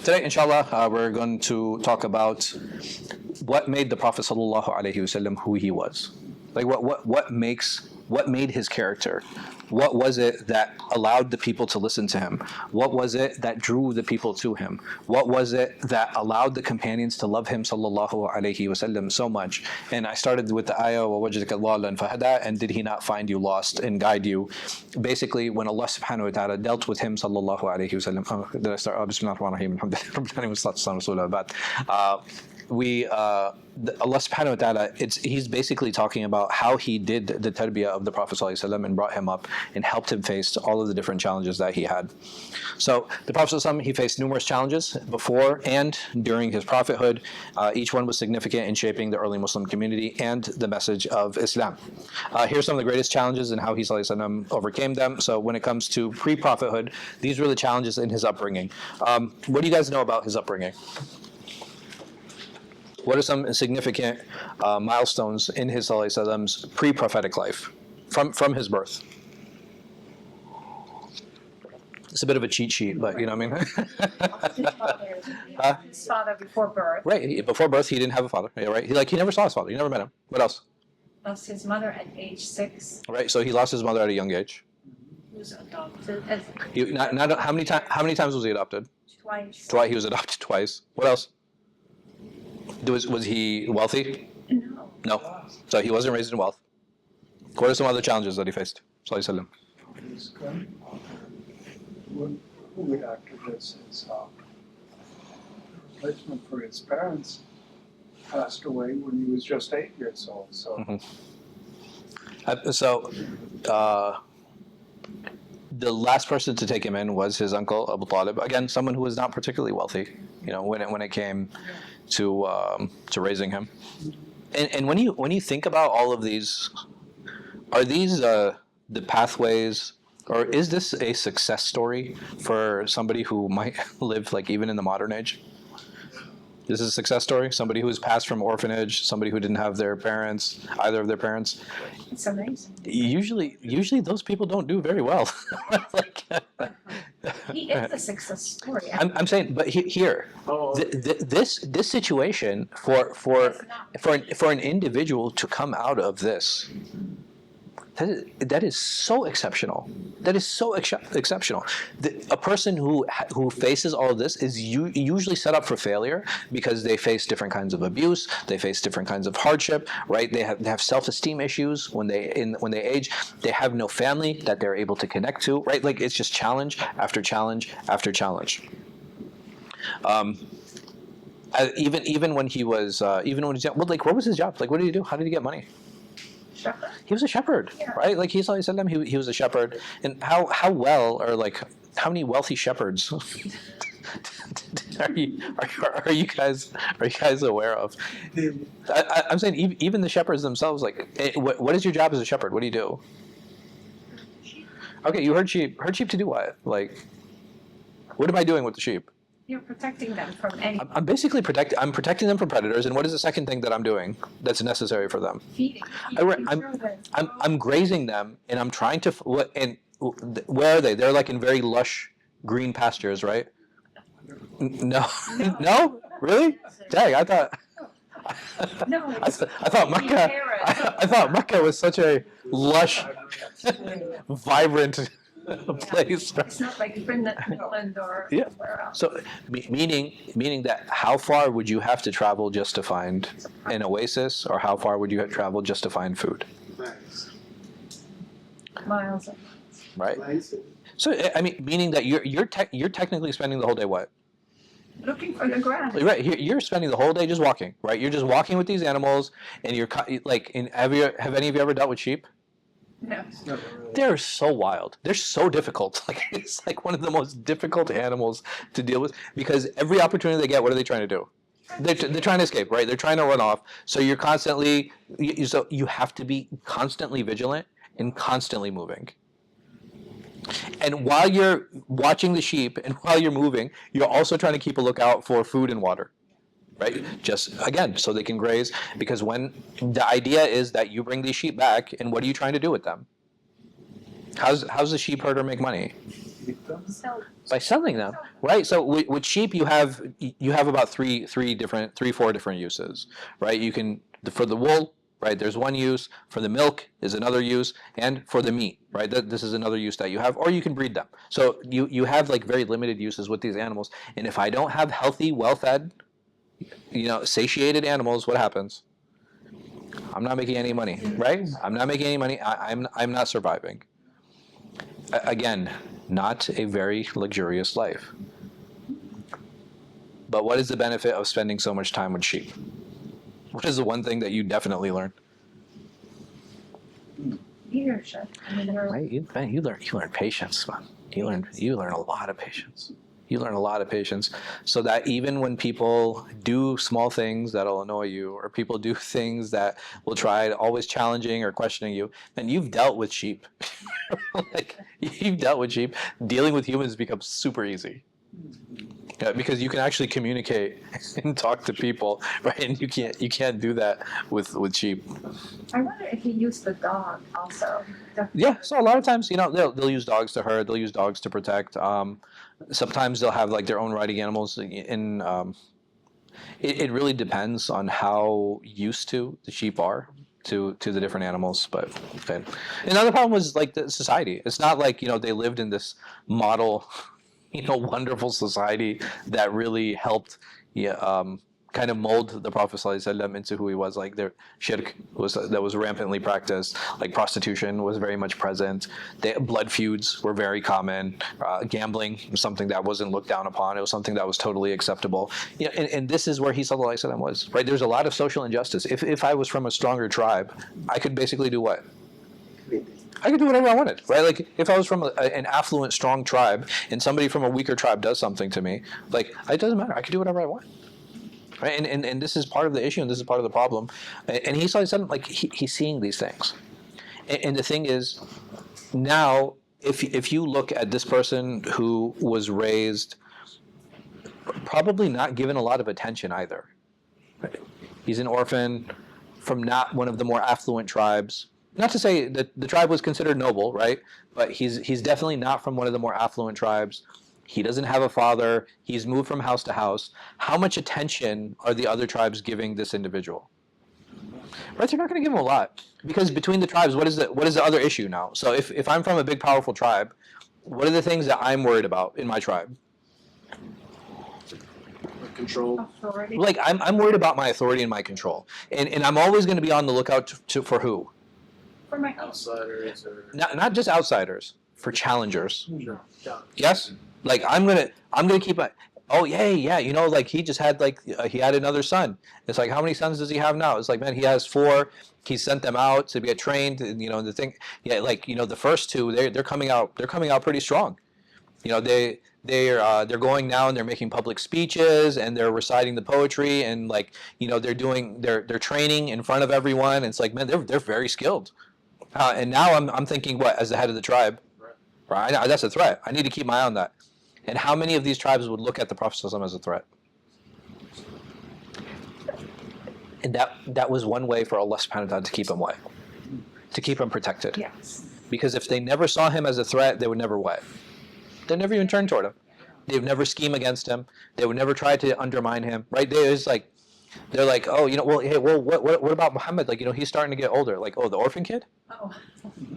Today, inshallah, we're going to talk about what made the Prophet sallallahu alaihi wasallam who he was. Like what made his character? What was it that allowed the people to listen to him? What was it that drew the people to him? What was it that allowed the companions to love him sallallahu alaihi wasallam so much? And I started with the ayah وَوَجَدَكَ اللَّهُ فَهَدَى, and did he not find you lost and guide you? Basically, when Allah subhanahu wa ta'ala dealt with him sallallahu alaihi wasallam. Did I start? Bismillahir Rahmanir Rahim. Alhamdulillah. Allah subhanahu wa ta'ala, he's basically talking about how he did the tarbiyah of the Prophet sallallahu alaihi wasallam and brought him up and helped him face all of the different challenges that he had. So the Prophet sallallahu alaihi wasallam, he faced numerous challenges before and during his prophethood. Each one was significant in shaping the early Muslim community and the message of Islam. Here's some of the greatest challenges and how he sallallahu alaihi wasallam overcame them. So when it comes to pre-prophethood, these were the challenges in his upbringing. What do you guys know about his upbringing? What are some significant milestones in his sallallahu alaihi wasallam's pre-prophetic life from his birth? It's a bit of a cheat sheet, but you know what I mean? His father before birth. Right, before birth he didn't have a father. Yeah, right. He never saw his father. He never met him. What else? Lost his mother at age 6. Right, so he lost his mother at a young age. He was adopted. How many times was he adopted? Twice. Twice. He was adopted twice. What else? Was he wealthy? No. No. So he wasn't raised in wealth. What are some other challenges that he faced? Sallallahu alaihi wasallam. Who would act as his replacement for his parents passed away when he was just 8 years old. So, the last person to take him in was his uncle Abu Talib. Again, someone who was not particularly wealthy. You know, when it came to raising him. And when you think about all of these, are these the pathways, or is this a success story for somebody who might live like even in the modern age? This is a success story. Somebody who was passed from orphanage, somebody who didn't have their parents, either of their parents. It's amazing. Usually those people don't do very well. He is a success story. I'm saying, but here, this situation for an individual to come out of this, that is so exceptional. That is so exceptional. A person who faces all of this is usually set up for failure because they face different kinds of abuse, they face different kinds of hardship, right? They have self-esteem issues when they age. They have no family that they're able to connect to, right? Like it's just challenge after challenge after challenge. Even when he was young, well, like what was his job? Like what did he do? How did he get money? Shepherd. He was a shepherd, Yeah. right? Like he was a shepherd. And how well, or like how many wealthy shepherds are you guys aware of? I'm saying even the shepherds themselves. Like, what is your job as a shepherd? What do you do? Okay, you herd sheep. Herd sheep to do what? Like, what am I doing with the sheep? You're protecting them from any I'm basically protecting them from predators. And what is the second thing that I'm doing that's necessary for them? feeding. I'm grazing them, and I'm trying to. Where are they? They're like in very lush green pastures, right? No, no, really? Dang, I thought. No, I thought Mecca. I thought Mecca was such a lush, vibrant place. It's not like Finland or Yeah. somewhere else. So, meaning that how far would you have to travel just to find an oasis, or how far would you have traveled just to find food? Miles. Right. So, I mean, meaning that you're technically spending the whole day what? Looking for the ground. Right. You're spending the whole day just walking. Right. You're just walking with these animals, and you're like, have any of you ever dealt with sheep? No. They're so wild. They're so difficult. Like it's like one of the most difficult animals to deal with because every opportunity they get, what are they trying to do? They're trying to escape, right? They're trying to run off. So you're constantly, so you have to be constantly vigilant and constantly moving. And while you're watching the sheep and while you're moving, you're also trying to keep a lookout for food and water. Right? Just again, so they can graze. Because when the idea is that you bring these sheep back, and what are you trying to do with them? How's the sheep herder make money? keep them? So, By selling them, right? So with sheep, you have about four different uses, right? You can for the wool, right? There's one use. For the milk is another use, and for the meat, right? This is another use that you have, or you can breed them. So you have like very limited uses with these animals. And if I don't have healthy, well-fed, satiated animals, what happens? I'm not making any money, right? I'm not making any money. I'm not surviving. Again, not a very luxurious life. But what is the benefit of spending so much time with sheep? What is the one thing that you definitely learn? leadership. I mean, they're Right? You learn patience, man. You learn a lot of patience. You learn a lot of patience, so that even when people do small things that'll annoy you, or people do things that will try always challenging or questioning you, then you've dealt with sheep. Like you've dealt with sheep. Dealing with humans becomes super easy. Because you can actually communicate and talk to people, right? And you can't do that with sheep. I wonder if he used the dog also. Yeah, so a lot of times, they'll use dogs to herd, they'll use dogs to protect. Sometimes they'll have like their own riding animals. It really depends on how used to the sheep are to the different animals. But okay. Another problem was like the society. It's not like they lived in this model, wonderful society that really helped, kind of mold the Prophet ﷺ into who he was. Like their shirk that was rampantly practiced. Like prostitution was very much present. Blood feuds were very common. Gambling was something that wasn't looked down upon. It was something that was totally acceptable. And this is where he ﷺ was. Right. There's a lot of social injustice. If I was from a stronger tribe, I could basically do what? I could do whatever I wanted, right? Like if I was from an affluent, strong tribe, and somebody from a weaker tribe does something to me, like it doesn't matter. I could do whatever I want, right? And this is part of the issue, and this is part of the problem. And he saw like he's seeing these things, and the thing is, now if you look at this person who was raised, probably not given a lot of attention either. Right? He's an orphan from not one of the more affluent tribes. Not to say that the tribe was considered noble, right? But he's definitely not from one of the more affluent tribes. He doesn't have a father. He's moved from house to house. How much attention are the other tribes giving this individual? Right, they're not going to give him a lot, because between the tribes, what is the other issue now? So if I'm from a big, powerful tribe, what are the things that I'm worried about in my tribe? Control. authority. Like I'm worried about my authority and my control, and I'm always going to be on the lookout for who? For my Outsiders or Not just outsiders, for challengers. sure. Yeah. Yes, like I'm gonna keep my. Oh yeah. Like he just had he had another son. It's like, how many sons does he have now? It's like, man, he has 4. He sent them out to get trained. And, the thing. Yeah, the first 2, they're coming out. They're coming out pretty strong. They're going now and they're making public speeches and they're reciting the poetry and they're training in front of everyone. It's like, man, they're very skilled. And now I'm thinking, what, as the head of the tribe, right? That's a threat. I need to keep my eye on that. And how many of these tribes would look at the Prophet ﷺ as a threat? And that was one way for Allah subhanahu wa ta'ala to keep him away, to keep him protected. yes. Because if they never saw him as a threat, they would never what? They'd never even turn toward him. They would never scheme against him. They would never try to undermine him, right? They're like, oh, what about Muhammad? Like, he's starting to get older. Like, oh, the orphan kid? Oh.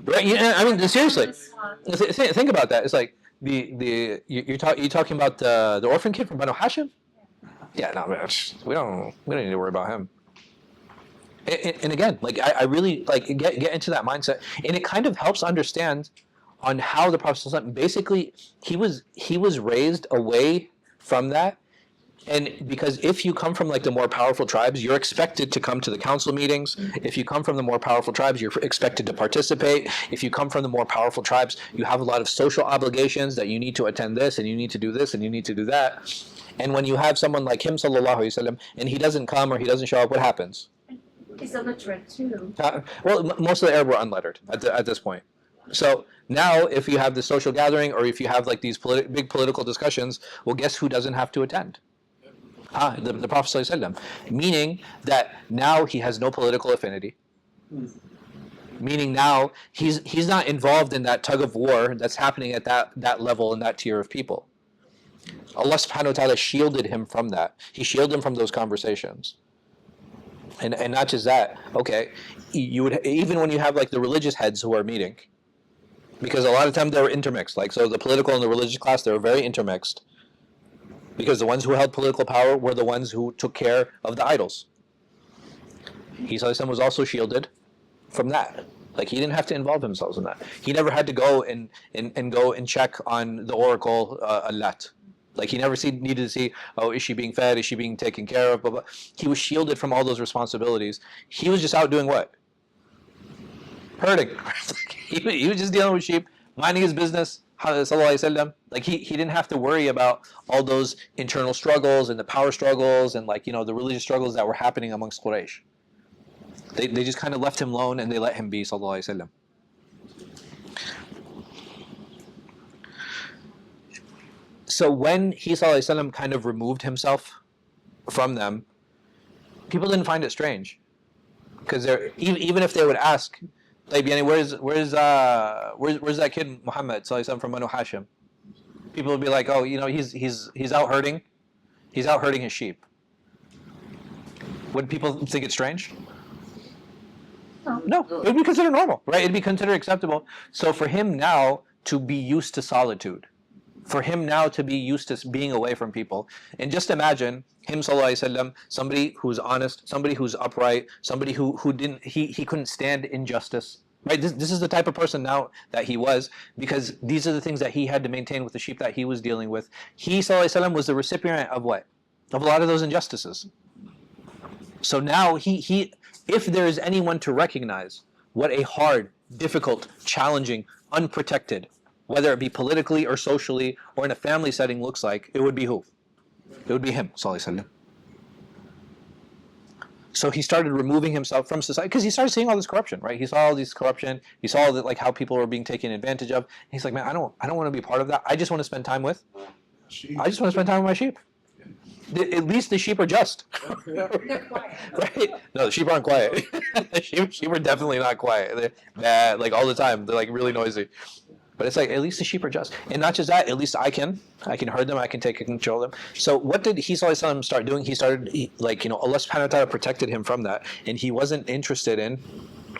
Right? I mean, seriously. This one. Think about that. It's like you're talking about the orphan kid from Banu Hashim? Yeah, no, man, we don't need to worry about him. And again, like I really get into that mindset, and it kind of helps understand on how the Prophet ﷺ, basically he was raised away from that. And because if you come from the more powerful tribes, you're expected to come to the council meetings. If you come from the more powerful tribes, you're expected to participate. If you come from the more powerful tribes, you have a lot of social obligations that you need to attend this, and you need to do this, and you need to do that. And when you have someone like him, sallallahu alaihi wasallam, and he doesn't come or he doesn't show up, what happens? He's illiterate too. Well, most of the Arab were unlettered at this point. So now, if you have the social gathering or if you have these big political discussions, well, guess who doesn't have to attend? The Prophet ﷺ, meaning that now he has no political affinity. Meaning now he's not involved in that tug of war that's happening at that level and that tier of people. Allah subhanahu wa ta'ala shielded him from that. He shielded him from those conversations. And not just that, okay, you would, even when you have like the religious heads who are meeting, because a lot of times they were intermixed. Like, so the political and the religious class, they were very intermixed. Because the ones who held political power were the ones who took care of the idols. He was also shielded from that. Like, he didn't have to involve himself in that. He never had to go and go and check on the oracle Allat. Like, he never needed to see, oh, is she being fed? Is she being taken care of? Blah, blah. He was shielded from all those responsibilities. He was just out doing what? Herding. He was just dealing with sheep, minding his business. Like, he didn't have to worry about all those internal struggles and the power struggles and, like, the religious struggles that were happening amongst Quraysh. They just kind of left him alone and they let him be, sallallahu alaihi wasallam. So when he, sallallahu alaihi wasallam, kind of removed himself from them, people didn't find it strange, because even if they would ask, like, where's that kid Muhammad, sallallahu alaihi wasallam, from Banu Hashim? People would be like, oh, he's out herding, his sheep. Would people think it's strange? No, it would be considered normal, right? It'd be considered acceptable. So for him now to be used to solitude, for him now to be used to being away from people, and just imagine him, sallallahu alaihi wasallam, somebody who's honest, somebody who's upright, somebody who couldn't stand injustice, right? This is the type of person now that he was, because these are the things that he had to maintain with the sheep that he was dealing with. He, sallallahu alaihi wasallam, was the recipient of what? Of a lot of those injustices. So now if there is anyone to recognize what a hard, difficult, challenging, unprotected, whether it be politically or socially or in a family setting, looks like, it would be who? It would be him, sallallahu alaihi wasallam. So he started removing himself from society, because he started seeing all this corruption, right? He saw all this corruption. He saw that, like, how people were being taken advantage of. And he's like, man, I don't want to be part of that. I just want to spend time with my sheep. At least the sheep are just. They're quiet. Right? No, the sheep aren't quiet. The sheep are definitely not quiet. They're bad, like, all the time. They're, like, really noisy. But it's like, at least the sheep are just. And not just that, at least I can herd them, I can take control of them. So what did he, sallallahu alaihi wasallam, start doing? He started, Allah subhanahu wa ta'ala protected him from that. And he wasn't interested in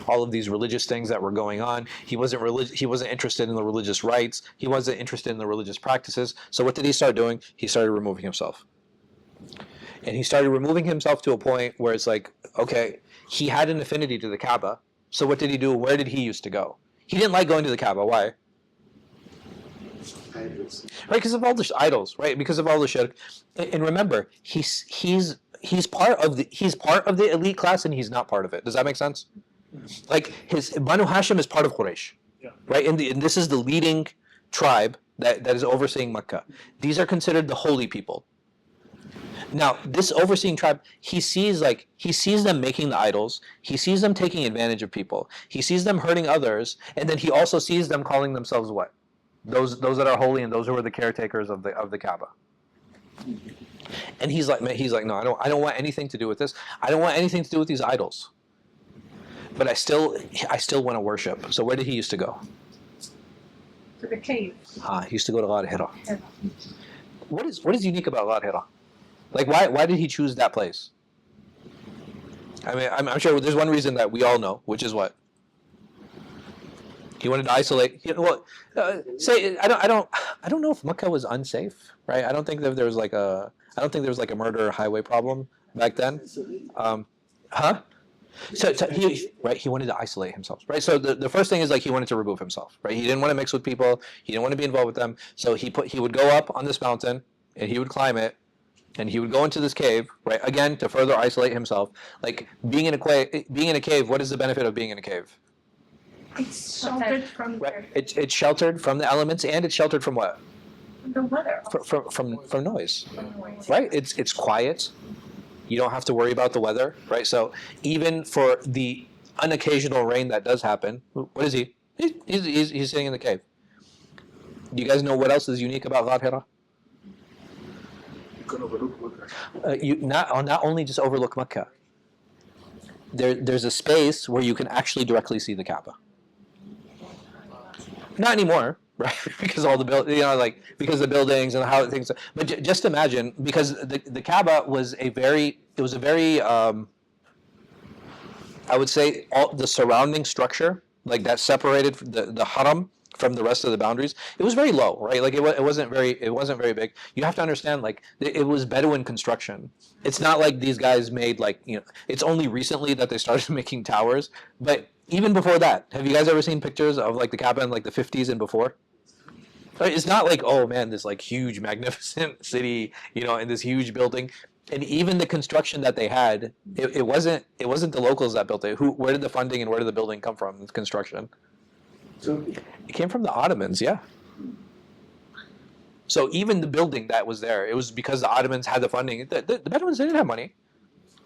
all of these religious things that were going on. He wasn't interested in the religious rites. He wasn't interested in the religious practices. So what did he start doing? He started removing himself. And he started removing himself to a point where it's like, okay, he had an affinity to the Kaaba. So what did he do? Where did he used to go? He didn't like going to the Kaaba. Why? Right, because of all the idols, right? Because of all the shirk. And remember, he's part of the elite class, and he's not part of it. Does that make sense? Like, his Banu Hashim is part of Quraysh, right? And this is the leading tribe that is overseeing Mecca. These are considered the holy people. Now, this overseeing tribe, he sees them making the idols. He sees them taking advantage of people. He sees them hurting others, and then he also sees them calling themselves what? Those that are holy, and those who are the caretakers of the Kaaba. And he's like, no, I don't want anything to do with this. I don't want anything to do with these idols. But I still want to worship. So where did he used to go? To the cave. He used to go to Al-Hijrah. What is unique about Al-Hijrah? Like, why did he choose that place? I mean, I'm sure there's one reason that we all know, which is what? He wanted to isolate. I don't know if Mecca was unsafe, right? I don't think there was like a murder highway problem back then. So he wanted to isolate himself, right? So the first thing is, like, he wanted to remove himself, right? He didn't want to mix with people. He didn't want to be involved with them. So he would go up on this mountain and he would climb it. And he would go into this cave, right? Again, to further isolate himself. Like, being in a cave. What is the benefit of being in a cave? It's sheltered from Right. It's sheltered from the elements, and it's sheltered from what? the weather. From noise, right? It's quiet. You don't have to worry about the weather, right? So even for the unoccasional rain that does happen, what is he? He's sitting in the cave. Do you guys know what else is unique about Al-Hijrah? You not only just overlook Mecca. there's a space where you can actually directly see the Kaaba. Not anymore, right? Because all the because the buildings and how things. But just imagine, because the Kaaba was a very I would say all the surrounding structure, like that separated the haram from the rest of the boundaries, it was very low, right? Like it wasn't very big. You have to understand, like it was Bedouin construction. It's not like these guys made it's only recently that they started making towers, but even before that, have you guys ever seen pictures of like the Kaaba in like the 50s and before? Right? It's not like, oh man, this like huge magnificent city, in this huge building. And even the construction that they had, it wasn't the locals that built it. Where did the funding and where did the building come from? The construction. So It came from the Ottomans, yeah. So even the building that was there, it was because the Ottomans had the funding. The Bedouins, they didn't have money.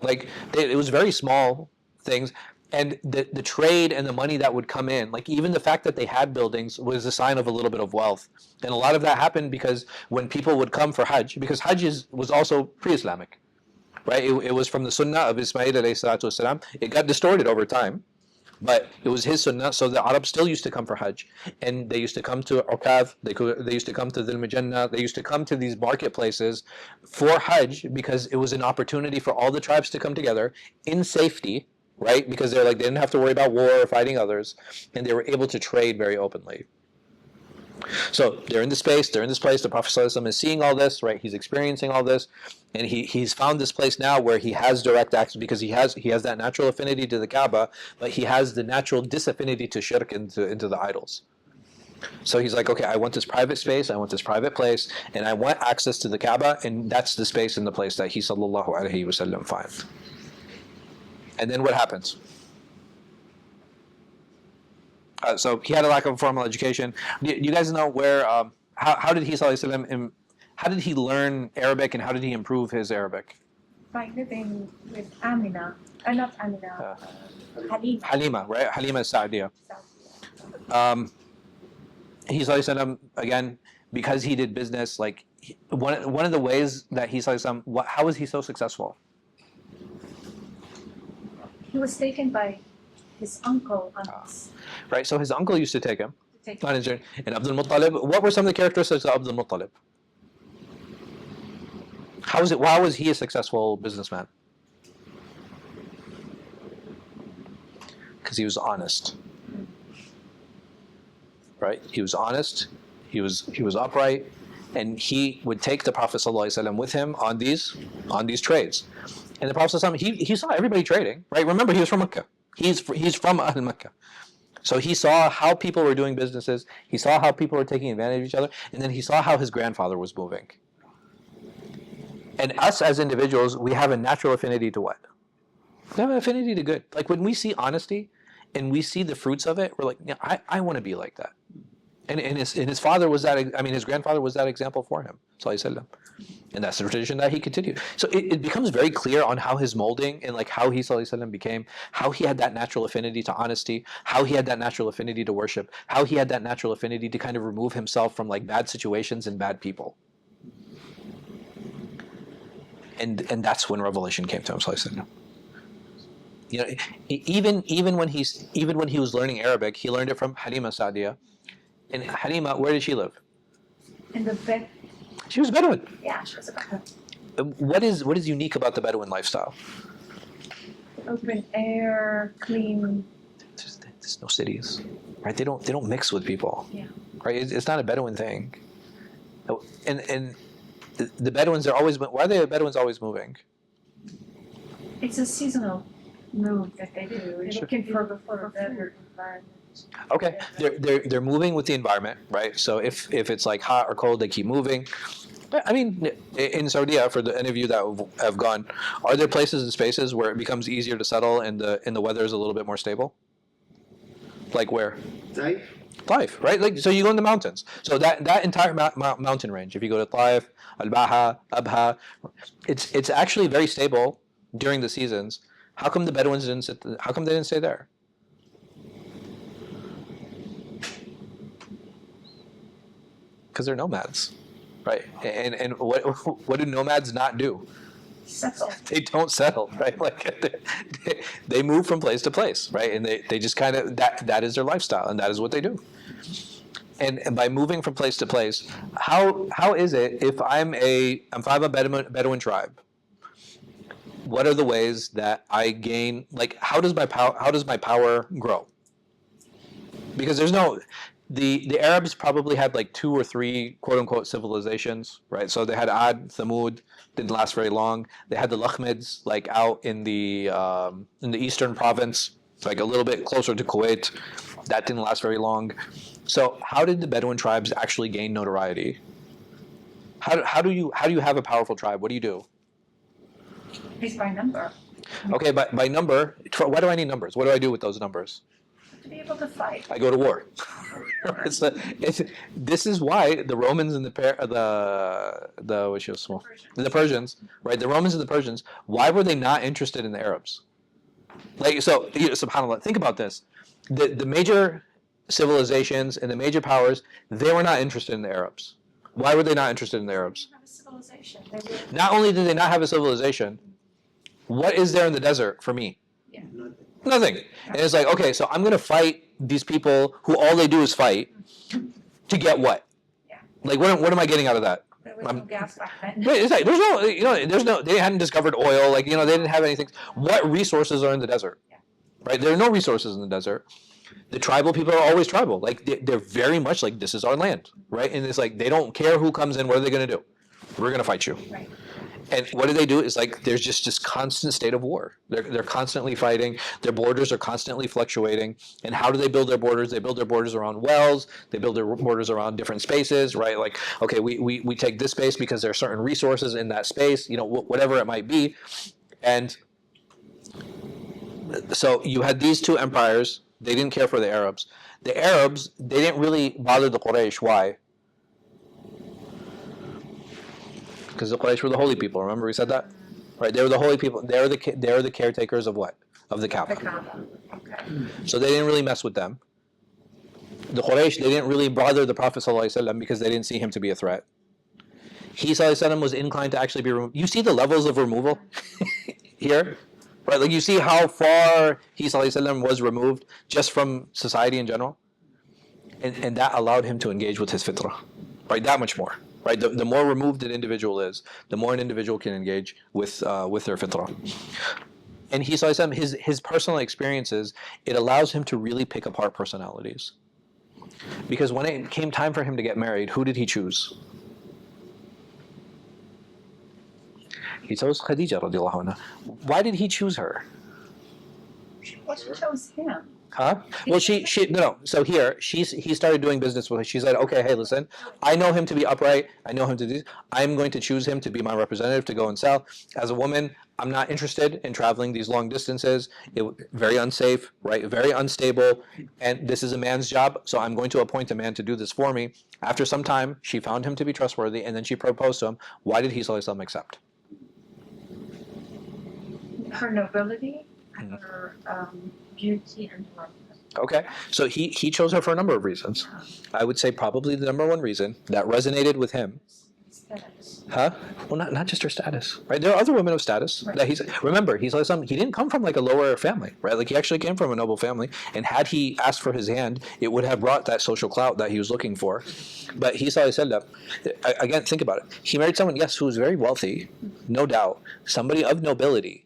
Like it was very small things, and the trade and the money that would come in, like even the fact that they had buildings was a sign of a little bit of wealth. And a lot of that happened because when people would come for Hajj, because Hajj was also pre-Islamic, right? It was from the Sunnah of Ismail alayhi salatu wasalam. It got distorted over time, but it was his Sunnah. So the Arabs still used to come for Hajj, and they used to come to Uqav, they used to come to Dhul Majannah, they used to come to these marketplaces for Hajj because it was an opportunity for all the tribes to come together in safety, right? Because they didn't have to worry about war or fighting others, and they were able to trade very openly. So they're in this place. The Prophet ﷺ is seeing all this, right? He's experiencing all this, and he's found this place now where he has direct access because he has that natural affinity to the Kaaba, but he has the natural disaffinity to shirk into the idols. So he's like, okay, I want this private space, I want this private place, and I want access to the Kaaba, and that's the space and the place that he sallallahu alaihi wasallam finds. And then what happens? So he had a lack of formal education. Do you guys know where? How did he sallallahu alaihi wasallam? How did he learn Arabic, and how did he improve his Arabic? By living with Amina, not Amina, Halima. Halima, right? Halima Sa'diya. He sallallahu alaihi wasallam, again, because he did business. Like one of the ways that he sallallahu alaihi wasallam, how was he so successful? He was taken by his uncle Anas. Right. So his uncle used to take him To take on his journey. And Abdul Muttalib. What were some of the characteristics of Abdul Muttalib? Why was he a successful businessman? Because he was honest. Right? He was honest. He was upright, and he would take the Prophet ﷺ with him on these trades. And the Prophet ﷺ, he saw everybody trading. Right? Remember, he was from Mecca. He's from Mecca. So he saw how people were doing businesses. He saw how people were taking advantage of each other, and then he saw how his grandfather was moving. And us as individuals, we have a natural affinity to what? We have an affinity to good. Like when we see honesty and we see the fruits of it, we're like, yeah, I want to be like that. And his father was that. I mean, his grandfather was that example for him. And that's the tradition that he continued. So it becomes very clear on how his molding and like how he became, how he had that natural affinity to honesty, how he had that natural affinity to worship, how he had that natural affinity to kind of remove himself from like bad situations and bad people. And that's when revelation came to him. You know, even when he was learning Arabic, he learned it from Halima Sa'diya. And Halima, where did she live? in the bed. She was Bedouin. Yeah, she was a Bedouin. What is unique about the Bedouin lifestyle? Open air, clean. There's no cities, right? They don't mix with people. Yeah. Right? It's not a Bedouin thing. And the Bedouins are always. Why are the Bedouins always moving? It's a seasonal move that they do. They're looking for better environment. Okay, they're moving with the environment, right? So if it's like hot or cold, they keep moving. I mean, in Saudi, for any of you that have gone, are there places and spaces where it becomes easier to settle and the weather is a little bit more stable? Like where? Taif, right? Like so, you go in the mountains. So that entire mountain range. If you go to Taif, Al-Baha, Abha, it's actually very stable during the seasons. How come the Bedouins how come they didn't stay there? Because they're nomads, right? And what do nomads not do? Settle. They don't settle, right? Like they move from place to place, right? And they just kind of that is their lifestyle, and that is what they do. And by moving from place to place, how is it if I'm a Bedouin tribe? What are the ways that I gain? Like, how does my power grow? Because there's no the Arabs probably had like 2 or 3 quote unquote civilizations, right? So they had Ad, Thamud, didn't last very long. They had the Lakhmids like out in the eastern province, like a little bit closer to Kuwait. That didn't last very long. So how did the Bedouin tribes actually gain notoriety? How do you have a powerful tribe? What do you do? It's by number. Okay, by number. Why do I need numbers? What do I do with those numbers? To be able to fight. I go to war. This is why the Romans and the Persians, right? The Romans and the Persians. Why were they not interested in the Arabs? Like so, subhanallah. Think about this. The major civilizations and the major powers, they were not interested in the Arabs. Why were they not interested in the Arabs? Have a civilization. Not only did they not have a civilization, what is there in the desert for me? Yeah. Nothing. And it's like, okay, so I'm going to fight these people who all they do is fight to get what? Yeah. Like, what am I getting out of that? There was no gas back then. It's like, there's no, they hadn't discovered oil, like, they didn't have anything. What resources are in the desert? Yeah. Right? There are no resources in the desert. The tribal people are always tribal. Like, they're very much like, this is our land, right? And it's like, they don't care who comes in, what are they going to do? We're going to fight you. Right. And what do? It's like there's just this constant state of war. They're constantly fighting. Their borders are constantly fluctuating. And how do they build their borders? They build their borders around wells. They build their borders around different spaces, right? Like, okay, we take this space because there are certain resources in that space, whatever it might be. And so you had these 2 empires. They didn't care for the Arabs. The Arabs, they didn't really bother the Quraysh. Why? Because the Quraysh were the holy people. Remember we said that, right? They were the holy people. They're the caretakers of what? Of the Kaaba. The Kaaba. Okay. So they didn't really mess with them. The Quraysh, they didn't really bother the Prophet ﷺ because they didn't see him to be a threat. He ﷺ was inclined to actually be removed. You see the levels of removal here, right? Like you see how far he ﷺ was removed just from society in general, and that allowed him to engage with his fitrah, right? That much more. Right, the more removed an individual is, the more an individual can engage with their fitrah. And he saw his personal experiences. It allows him to really pick apart personalities. Because when it came time for him to get married, who did he choose? He chose Khadija radiallahu anha. Why did he choose her? Well, she chose him. Huh? Well, she no. So here, he started doing business with her. She said, okay, hey, listen, I know him to be upright. I know him to do. I'm going to choose him to be my representative to go and sell. As a woman, I'm not interested in traveling these long distances. Very unsafe, right? Very unstable. And this is a man's job, so I'm going to appoint a man to do this for me. After some time, she found him to be trustworthy, and then she proposed to him. Why did he accept? Her nobility, her beauty, and her. Okay, so he chose her for a number of reasons. I would say probably the number one reason that resonated with him. Status. Huh? Well, not just her status, right? There are other women of status Right. that he didn't come from like a lower family, right? Like he actually came from a noble family, and had he asked for his hand, it would have brought that social clout that he was looking for. But he again, think about it. He married someone, yes, who was very wealthy, no doubt, somebody of nobility,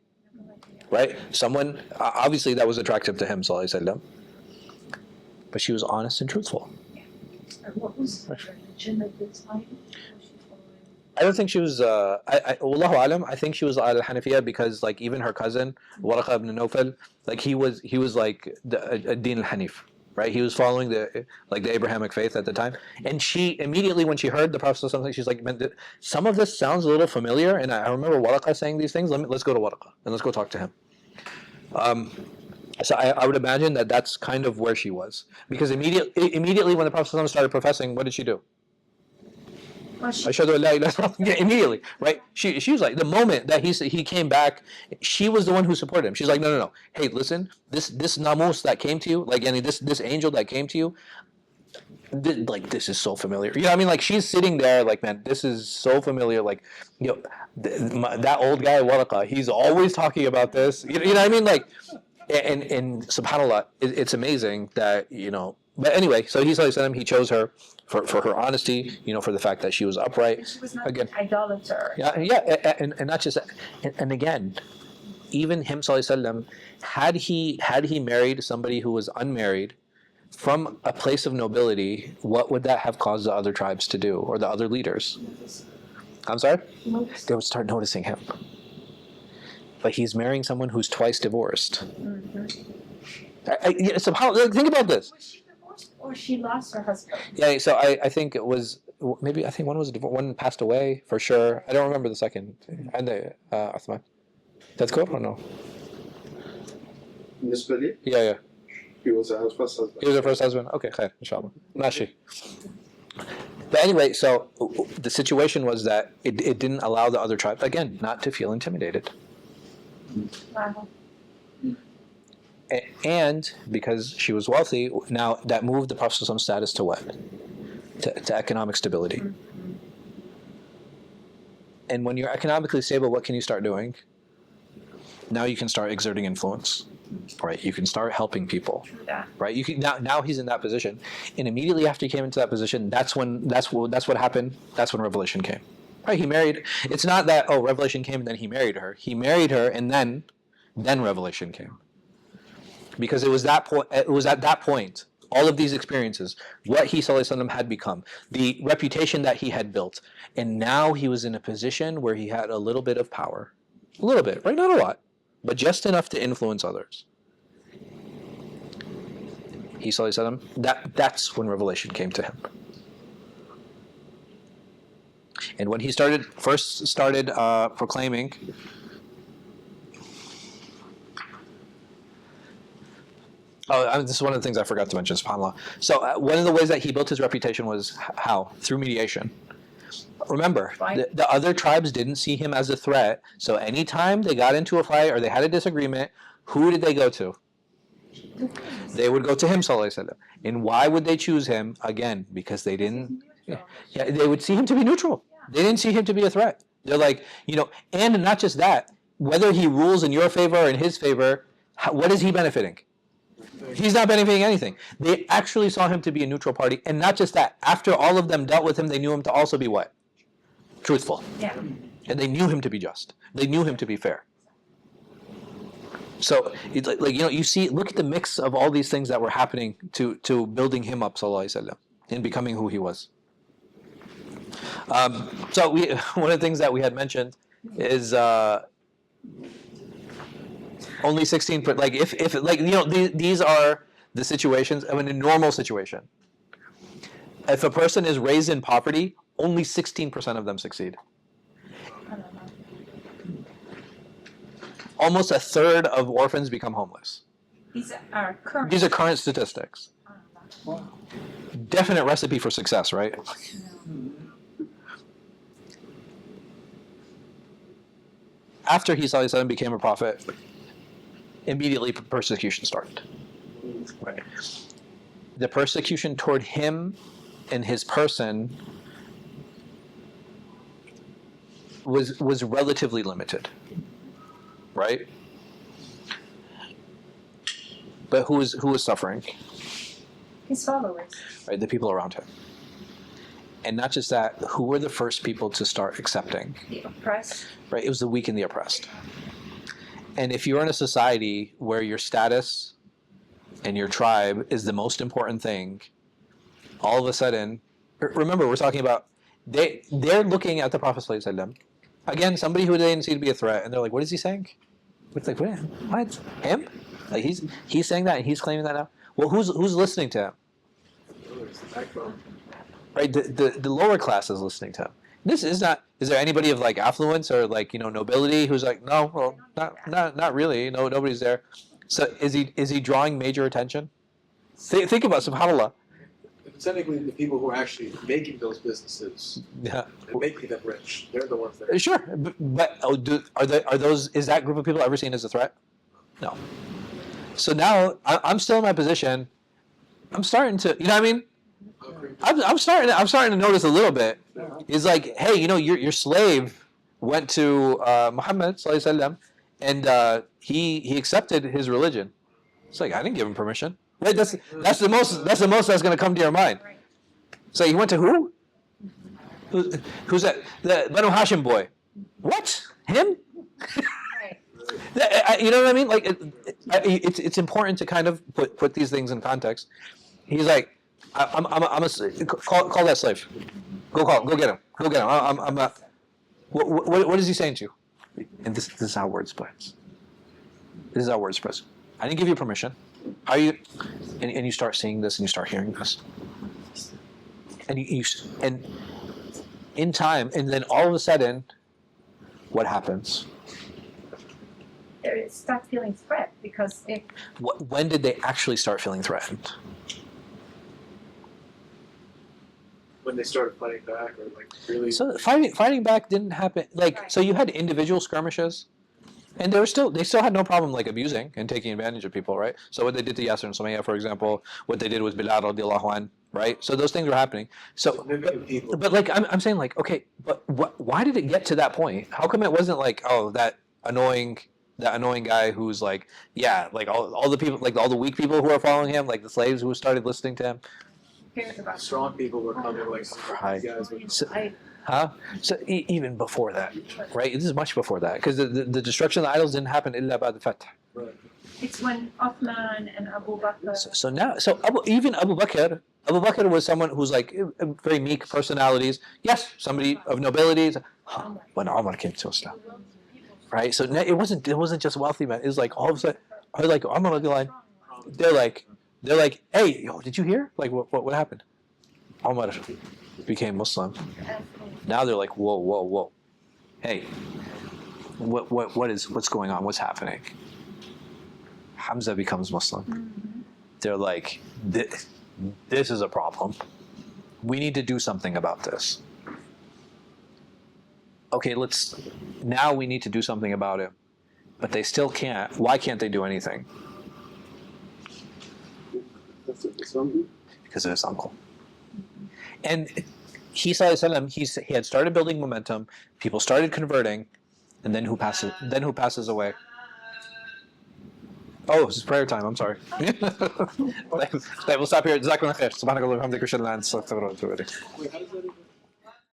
right? Someone obviously that was attractive to him, sallallahu alaihi wasallam. But she was honest and truthful. What was her religion at the time? Was she following? I don't think she was. Wallahu alam. I think she was al-Hanafiya because, like, even her cousin Waraqa ibn Nawfal, like he was like the Din al-Hanif, right? He was following the Abrahamic faith at the time. And she immediately, when she heard the Prophet something, she's like, some of this sounds a little familiar. And I remember Waraqa saying these things. Let's go to Waraqa and let's go talk to him. So I would imagine that that's kind of where she was, because immediately when the Prophet started professing, what did she do? Well, Ashhadu an la ilaha illallah. Yeah, immediately, right? She was like, the moment that he came back, she was the one who supported him. She's like, no. Hey, listen, this namus that came to you, like this angel that came to you, like this is so familiar. You know what I mean? Like she's sitting there like, man, this is so familiar. Like, you know, that old guy Waraqa, he's always talking about this. You know what I mean? Like, and subhanallah, it's amazing that, you know. But anyway, so he chose her for her honesty, you know, for the fact that she was upright. And she was not Again. an idolater. Yeah, and not just that. And again, even him sallallahu, had he married somebody who was unmarried from a place of nobility, what would that have caused the other tribes to do, or the other leaders? I'm sorry? They would start noticing him. But he's marrying someone who's twice divorced. Think about this. Was she divorced or she lost her husband? Yeah, so I think it was, maybe, I think one was divorced, one passed away for sure. I don't remember the second. And Uthman. That's good or no? Nisbali, Yeah. he was her first husband. He was her first husband? Okay, khair, inshallah. Nashi. But anyway, so the situation was that it didn't allow the other tribes, again, not to feel intimidated. Wow. And because she was wealthy, now that moved the Prophet's status to what? To economic stability. And when you're economically stable, what can you start doing? Now you can start exerting influence, right? You can start helping people, Yeah. right? You can now he's in that position, and immediately after he came into that position, that's what happened. That's when revelation came, right? He married. It's not that revelation came and then he married her. He married her and then revelation came, because it was that point. It was at that point. All of these experiences, what he sallallahu alaihi wasallam had become, the reputation that he had built, and now he was in a position where he had a little bit of power, a little bit, right? Not a lot, but just enough to influence others. He sallallahu alaihi wasallam, that's when revelation came to him. And when he first started proclaiming, this is one of the things I forgot to mention, subhanAllah. So one of the ways that he built his reputation was how? Through mediation. Remember, the other tribes didn't see him as a threat, so anytime they got into a fight or they had a disagreement, who did they go to? They would go to him, sallallahu alaihi wasallam. And why would they choose him? Again, because they didn't. Yeah, they would see him to be neutral. They didn't see him to be a threat. They're like, and not just that, whether he rules in your favor or in his favor, what is he benefiting? He's not benefiting anything. They actually saw him to be a neutral party, and not just that. After all of them dealt with him, they knew him to also be what? Truthful. Yeah. And they knew him to be just. They knew him to be fair. So, it's you see, look at the mix of all these things that were happening to building him up, sallallahu alaihi wasallam, and becoming who he was. So one of the things that we had mentioned is only 16. Like if these are the situations. I mean, a normal situation. If a person is raised in poverty, only 16% of them succeed. I don't know. Almost a third of orphans become homeless. These are current. These are current statistics. I don't know. Definite recipe for success, right? After he sallallahu alaihi wasallam became a prophet, immediately persecution started. Right. The persecution toward him and his person was relatively limited, right? But who was suffering? His followers. Right, the people around him. And not just that, who were the first people to start accepting? The oppressed. Right, it was the weak and the oppressed. And if you're in a society where your status and your tribe is the most important thing, all of a sudden, remember, we're talking about, they're looking at the Prophet ﷺ, again, somebody who they didn't see to be a threat, and they're like, what is he saying? It's like, what? Him? Like he's saying that and he's claiming that now? Well, who's listening to him? Right, the lower class is listening to him. This is not. Is there anybody of like affluence or like nobility who's like, no, well, not really. No, nobody's there. So is he drawing major attention? Think about subhanallah. Technically, the people who are actually making those businesses Yeah, and making them rich, they're the ones that. sure. But are those? Is that group of people ever seen as a threat? No. So now I'm still in my position. I'm starting to. You know what I mean? I'm starting to notice a little bit. It's like, hey, your slave went to Muhammad sallallahu alaihi wasallam, and he accepted his religion. It's like, I didn't give him permission. Right? That's the most that's going to come to your mind. Right. So he went to who? Who's that? The Banu Hashim boy. What? Him? Right. You know what I mean? Like, it's important to kind of put these things in context. He's like, I'm a call that slave. Go get him. What is he saying to you? And this is how words spreads. This is how words spreads. I didn't give you permission. How are you? And you start seeing this, and you start hearing this, and and in time, and then all of a sudden, what happens? They start feeling threat because if When did they actually start feeling threatened? When they started fighting back, or like really. So fighting back didn't happen. Like, so you had individual skirmishes, and they still had no problem like abusing and taking advantage of people, right? So what they did to Yasser and Sumayya, for example, what they did with Bilal radiallahu an, right? So those things were happening. So, but like I'm saying, like, okay, but why did it get to that point? How come it wasn't like, oh, that annoying guy who's like, yeah, like all the people, like all the weak people who are following him, like the slaves who started listening to him. cares about Strong people were coming, like, Right. these guys were. So, So even before that, right? This is much before that, because the destruction of the idols didn't happen illa ba'd al-fath. Right. It's when Uthman and Abu Bakr. So now, even Abu Bakr was someone who's like very meek personalities. Yes, somebody of nobility. When Umar came to Islam, right? So it wasn't just wealthy men. It was like all of a sudden, like Umar radiallahu anhu, they're like, hey, yo, did you hear? Like what happened? Umar became Muslim. Now they're like, whoa, hey, what's going on? What's happening? Hamza becomes Muslim. Mm-hmm. They're like, this is a problem. We need to do something about this. Okay, now we need to do something about it. But they still can't. Why can't they do anything? Because of his uncle. And he had started building momentum, people started converting, and then who passes away? Oh, this is prayer time. I'm sorry. We'll stop here. Wait, how does that